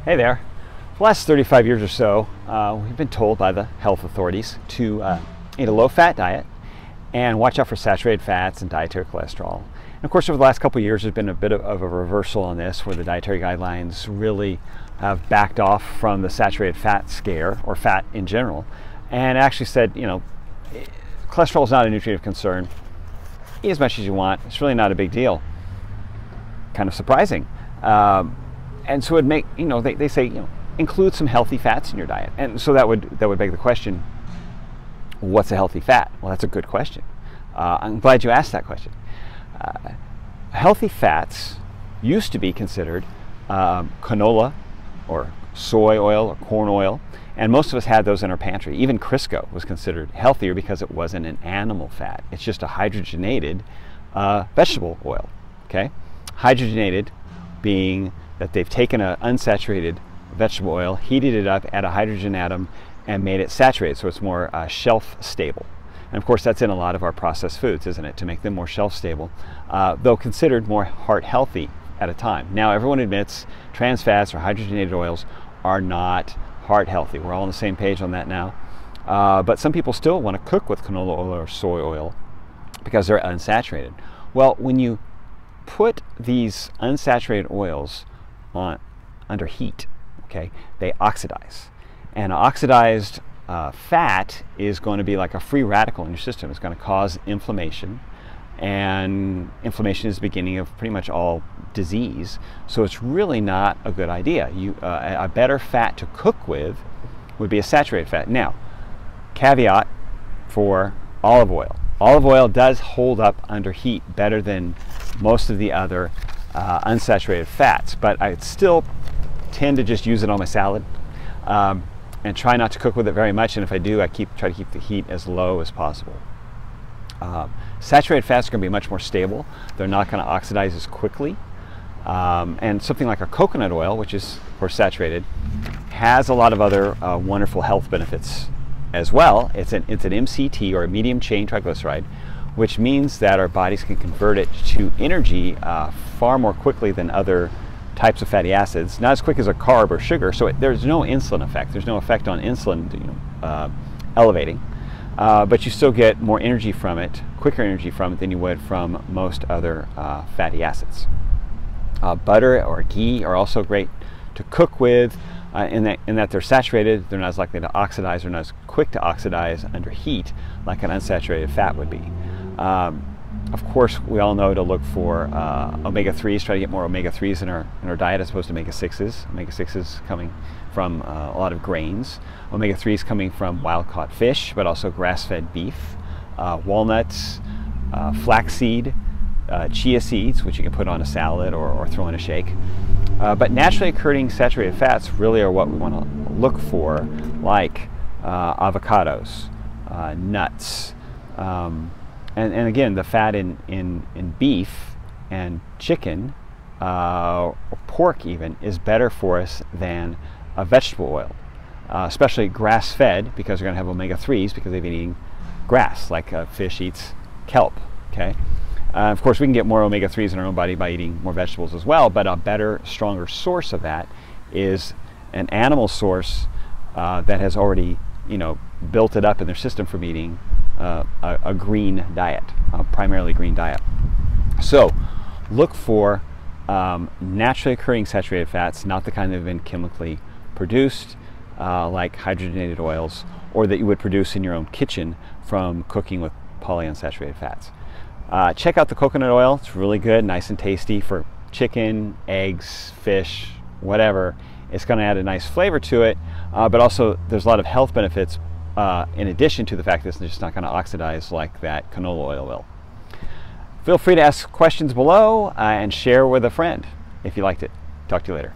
Hey there. For the last 35 years or so, we've been told by the health authorities to eat a low-fat diet and watch out for saturated fats and dietary cholesterol. And of course, over the last couple of years, there's been a bit of a reversal on this, where the dietary guidelines really have backed off from the saturated fat scare, or fat in general, and actually said, you know, cholesterol is not a nutrient of concern. Eat as much as you want. It's really not a big deal. Kind of surprising. And so it make, you know, they say, you know, include some healthy fats in your diet. And so that would beg the question, what's a healthy fat? Well, that's a good question. I'm glad you asked that question. Healthy fats used to be considered canola or soy oil or corn oil, and most of us had those in our pantry. Even Crisco was considered healthier because it wasn't an animal fat. It's just a hydrogenated vegetable oil. Okay, hydrogenated being that they've taken an unsaturated vegetable oil, heated it up, add a hydrogen atom, and made it saturated, so it's more shelf stable. And of course, that's in a lot of our processed foods, isn't it, to make them more shelf stable, though considered more heart healthy at a time. Now, everyone admits trans fats or hydrogenated oils are not heart healthy. We're all on the same page on that now. But some people still want to cook with canola oil or soy oil because they're unsaturated. Well, when you put these unsaturated oils under heat, okay, they oxidize. And oxidized fat is going to be like a free radical in your system. It's going to cause inflammation, and inflammation is the beginning of pretty much all disease. So it's really not a good idea. A better fat to cook with would be a saturated fat. Now, caveat for olive oil. Olive oil does hold up under heat better than most of the other unsaturated fats, but I still tend to just use it on my salad and try not to cook with it very much. And if I do, I try to keep the heat as low as possible. Saturated fats are going to be much more stable. They're not going to oxidize as quickly. And something like a coconut oil, which is of course saturated, has a lot of other wonderful health benefits as well. It's an MCT, or a medium chain triglyceride, which means that our bodies can convert it to energy far more quickly than other types of fatty acids. Not as quick as a carb or sugar, so there's no insulin effect. There's no effect on insulin, elevating, but you still get more energy from it, quicker energy from it than you would from most other fatty acids. Butter or ghee are also great to cook with, in that they're saturated. They're not as likely to oxidize, or not as quick to oxidize under heat like an unsaturated fat would be. Of course, we all know to look for omega-3s, try to get more omega-3s in our diet as opposed to omega-6s. Omega-6s coming from a lot of grains. Omega-3s coming from wild-caught fish, but also grass-fed beef, walnuts, flaxseed, chia seeds, which you can put on a salad or throw in a shake. But naturally occurring saturated fats really are what we want to look for, like avocados, nuts, and again, the fat in beef and chicken, or pork even, is better for us than a vegetable oil, especially grass-fed, because they're going to have omega-3s because they've been eating grass, like fish eats kelp. Okay. Of course, we can get more omega-3s in our own body by eating more vegetables as well, but a better, stronger source of that is an animal source that has already, built it up in their system from eating a green diet, a primarily green diet. So look for naturally occurring saturated fats, not the kind that have been chemically produced, like hydrogenated oils, or that you would produce in your own kitchen from cooking with polyunsaturated fats. Check out the coconut oil. It's really good, nice and tasty for chicken, eggs, fish, whatever. It's going to add a nice flavor to it, but also there's a lot of health benefits in addition to the fact that it's just not going to oxidize like that canola oil will. Feel free to ask questions below and share with a friend if you liked it. Talk to you later.